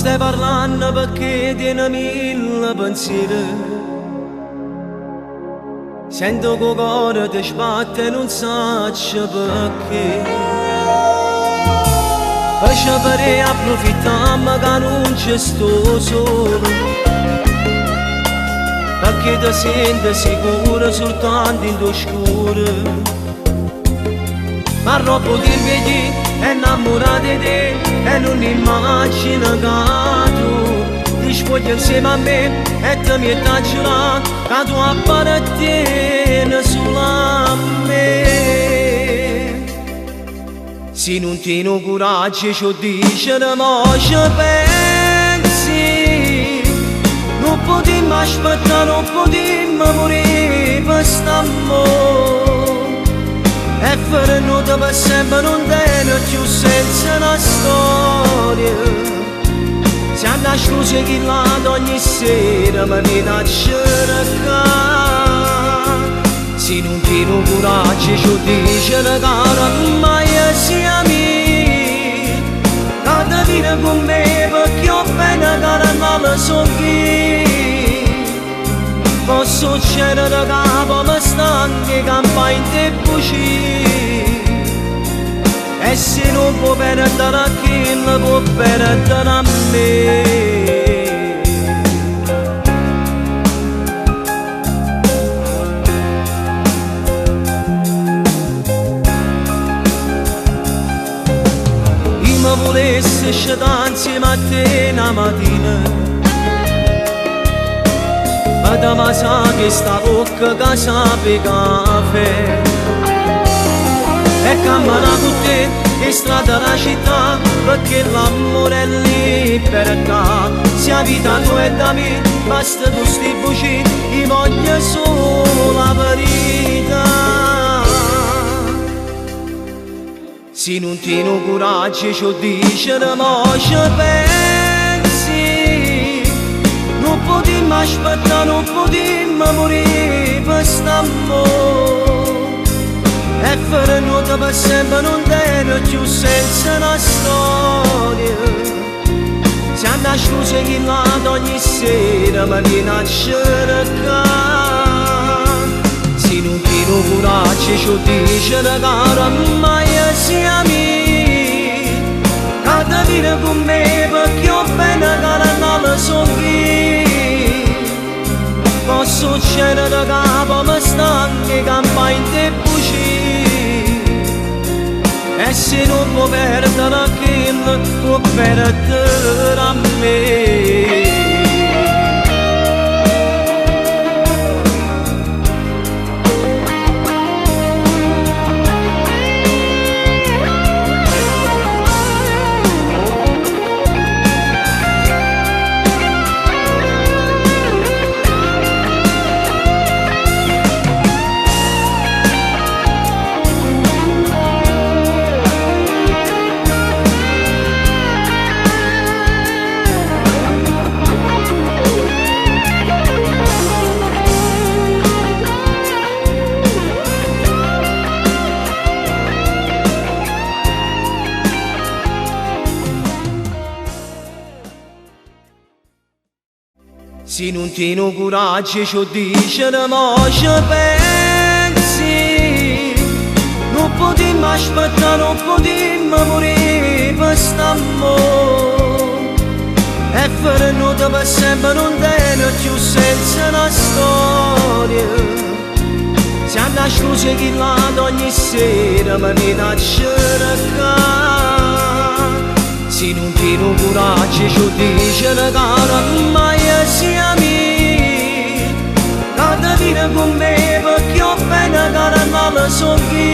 stai parlando perché tieni mille pensieri. Sento che il cuore ti sbatte e non saccio perché. Faccio per approfittarmi che non ci sto solo, perché ti senti sicuro soltanto in tuo scuro. Ma troppo dirvi che è innamorata di te e non immagina che tu ti spogli insieme a me e ti metti a giurare che tu appartieni solo a me. Se non tieni coraggio ci dice ma ci pensi, non potremmo aspettare, non potremmo morire per st'amore. E fare nudo per sempre non tiene più senza una storia. Siamo nascosti chi lato ogni sera mi viene a cercare. Se non tieni coraggio ci dice cara mai sia mia, che ti vieni con me perché ho pena cara non lo so chi. Posso succedere capo mi stanchi campa in te buci. E se non può perdere a chi non può perdere a me. Io mi volessi stare insieme a te una mattina, ma mi sa che sta bocca che sape caffè. E cammina con te in strada la città, perché l'amore è libertà. Se la vita tua è da me, basta tu sti buci, io voglio solo la verità. Se non tieni coraggio ci dice ma ci pensi, non potremmo aspettare, non potremmo morire per st'amore. E fare nudo per sempre non tiene più senza una storia. Siamo nascosti chi lato ogni sera mi viene a cercare. Se non tieni coraggio ci dice cara mai sia mia, che ti vieni con me perché ho pena cara non lo so chi. Posso succedere capo mi stanchi campa in te buci. E se non può perdere a chi non può perdere a me. Se non tieni coraggio ci dice ma ci pensi, non potremmo aspettare, non potremmo morire per st'amore. E fare nudo per sempre non tiene più senza una storia. Siamo nascosti chi lato ogni sera mi viene a cercare. Se non tieni coraggio ci dice cara mai sia mia, che ti vieni con me perché ho pena cara non lo so chi.